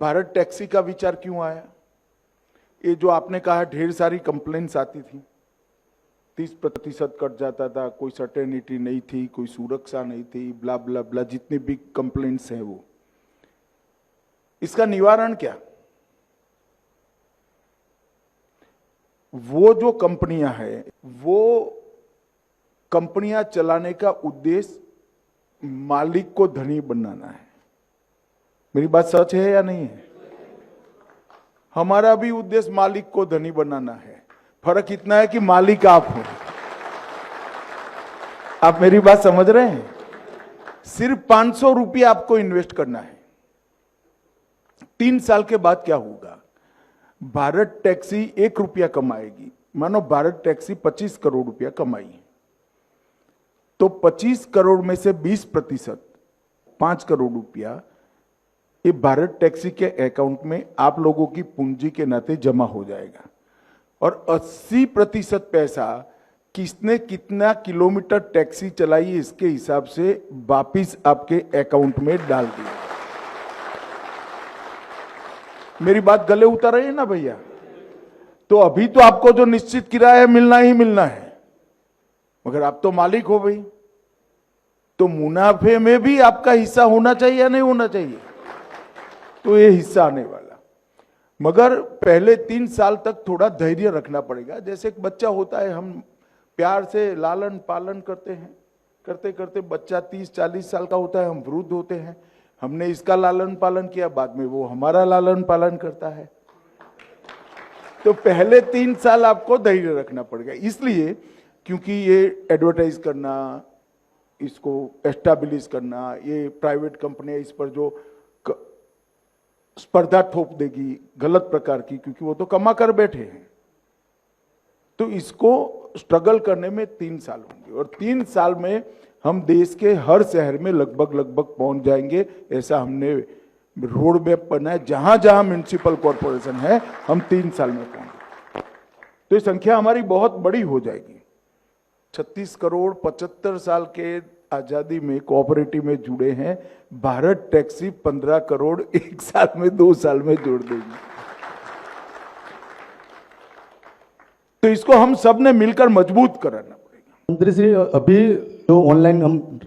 Bharat taxi का विचार क्यों आया? ये जो आपने कहा ढेर सारी कंप्लेंट्स आती थी, 30% कट जाता था, कोई सर्टेनिटी नहीं थी, कोई सुरक्षा नहीं थी, ब्ला ब्ला ब्ला, जितनी भी कंप्लेंट्स हैं वो, इसका निवारण क्या? वो जो कंपनियां हैं, वो कंपनियां चलाने का उद्देश्य मालिक को धनी बनाना है। मेरी बात सच है या नहीं है? हमारा भी उद्देश्य मालिक को धनी बनाना है। फर्क इतना है कि मालिक आप हो। आप मेरी बात समझ रहे हैं? सिर्फ 500 रुपया आपको इन्वेस्ट करना है। 3 साल के बाद क्या होगा? भारत टैक्सी 1 रुपया कमाएगी। मानो भारत टैक्सी 25 करोड़ रुपया कमाई, तो 25 करोड़ में से 20%, 5 करोड़ रुपया, ये भारत टैक्सी के अकाउंट में आप लोगों की पूंजी के नाते जमा हो जाएगा। और 80% पैसा किसने कितना किलोमीटर टैक्सी चलाई इसके हिसाब से वापिस आपके अकाउंट में डाल दिया। मेरी बात गले उतर रही है ना भैया? तो अभी तो आपको जो निश्चित किराया मिलना ही मिलना है, मगर आप तो मालिक हो भाई, तो मुनाफे में भी आपका हिस्सा होना चाहिए या नहीं होना चाहिए? तो ये हिस्सा आने वाला, मगर पहले 3 साल तक थोड़ा धैर्य रखना पड़ेगा। जैसे एक बच्चा होता है, हम प्यार से लालन पालन करते हैं, करते करते बच्चा 30-40 साल का होता है, हम वृद्ध होते हैं, हमने इसका लालन पालन किया, बाद में वो हमारा लालन पालन करता है। तो पहले 3 साल आपको धैर्य रखना पड़ेगा, इसलिए क्योंकि ये एडवर्टाइज करना, इसको एस्टैब्लिश करना, ये प्राइवेट कंपनियां इस पर जो स्पर्धा थोप देगी गलत प्रकार की, क्योंकि वो तो कमा कर बैठे हैं, तो इसको स्ट्रगल करने में 3 साल होंगे। और 3 साल में हम देश के हर शहर में लगभग पहुंच जाएंगे। ऐसा हमने रोड मैप बनाया, जहां जहां म्युनिसिपल कॉर्पोरेशन है हम 3 साल में पहुंचे, तो ये संख्या हमारी बहुत बड़ी हो जाएगी। 36 करोड़ 75 साल के आजादी में कोऑपरेटिव में जुड़े हैं। भारत टैक्सी 15 करोड़ 1 साल में 2 साल में जोड़ देगी। तो इसको हम सब ने मिलकर मजबूत कराना पड़ेगा। मंत्री श्री, अभी जो ऑनलाइन हम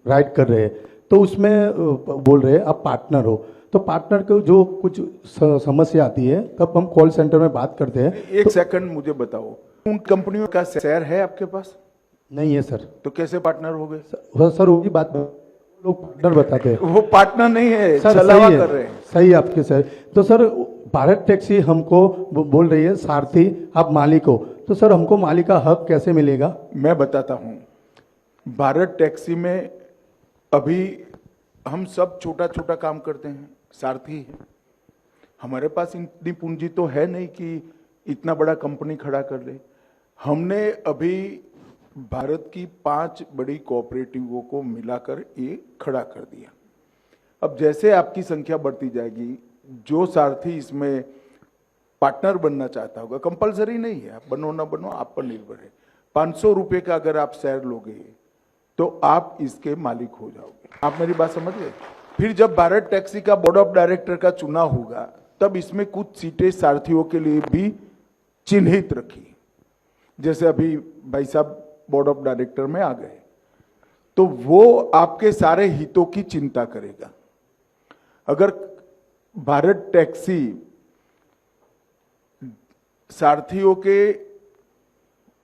राइड कर रहे हैं, तो उसमें बोल रहे हैं आप पार्टनर हो, तो पार्टनर को जो कुछ समस्या आती है तब हम कॉल सेंटर में बात करते हैं। एक सेकंड मुझे बताओ, उन कंपनियों का शेयर है आपके पास? नहीं है सर। तो कैसे पार्टनर हो गए? सर होगी बात, लोग पार्टनर बताते हैं। वो पार्टनर नहीं है, सर, छलावा कर रहे हैं। सही आपके सर। तो सर भारत टैक्सी हमको बोल रही है सारथी आप मालिक हो, तो सर हमको मालिक का हक कैसे मिलेगा? मैं बताता हूं। भारत टैक्सी में अभी हम सब छोटा छोटा काम करते हैं, सारथी है। हमारे पास इतनी पूंजी तो है नहीं कि इतना बड़ा कंपनी खड़ा कर ले। हमने अभी भारत की 5 बड़ी कोऑपरेटिवों को मिलाकर ये खड़ा कर दिया। अब जैसे आपकी संख्या बढ़ती जाएगी, जो सारथी इसमें पार्टनर बनना चाहता होगा, कंपलसरी नहीं है, आप बनो ना बनो आप पर निर्भर है। 500 रुपए का अगर आप शेयर लोगे तो आप इसके मालिक हो जाओगे। आप मेरी बात समझ गए? फिर जब भारत टैक्सी का बोर्ड ऑफ डायरेक्टर का चुनाव होगा, तब इसमें कुछ सीटें सारथियों के लिए भी चिन्हित रखी। जैसे अभी भाई साहब बोर्ड ऑफ डायरेक्टर में आ गए, तो वो आपके सारे हितों की चिंता करेगा। अगर भारत टैक्सी सारथियों के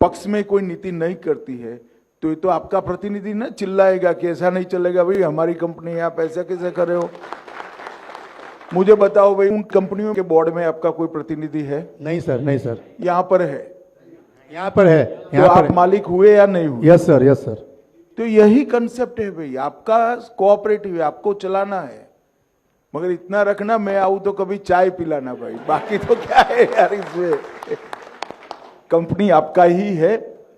पक्ष में कोई नीति नहीं करती है, तो ये तो आपका प्रतिनिधि ना चिल्लाएगा कि ऐसा नहीं चलेगा भाई, हमारी कंपनी आप ऐसा कैसे कर रहे हो। मुझे बताओ भाई, उन कंपनियों के बोर्ड में आपका कोई प्रतिनिधि है? नहीं सर, नहीं सर। यहाँ पर है, यहाँ पर है। तो आप मालिक हुए या नहीं हुए? Yes sir, yes sir. तो यही कंसेप्ट है भाई, आपका कोऑपरेटिव है, आपको चलाना है, मगर इतना रखना मैं आऊं तो कभी चाय पिलाना भाई, बाकी तो क्या है यार इसमें। कंपनी आपका ही है,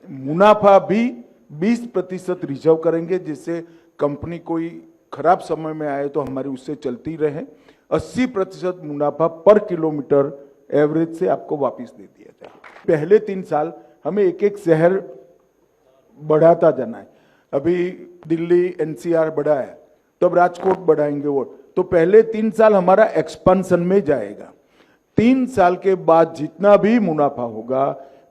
मुनाफा भी 20% रिजर्व करेंगे, जिससे कंपनी कोई खराब समय में आए तो हमारी उससे चलती रहे। 80% मुनाफा पर किलोमीटर एवरेज से आपको वापस दे दिया जाए। पहले 3 साल हमें एक एक शहर बढ़ाता जाना है। अभी दिल्ली एनसीआर बढ़ा है, तो अब राजकोट बढ़ाएंगे, वो तो पहले 3 साल हमारा एक्सपेंशन में जाएगा। 3 साल के बाद जितना भी मुनाफा होगा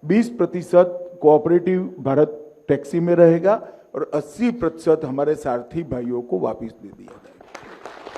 20% कोऑपरेटिव भारत टैक्सी में रहेगा और 80% हमारे सारथी भाइयों को वापस दे दिया जाएगा।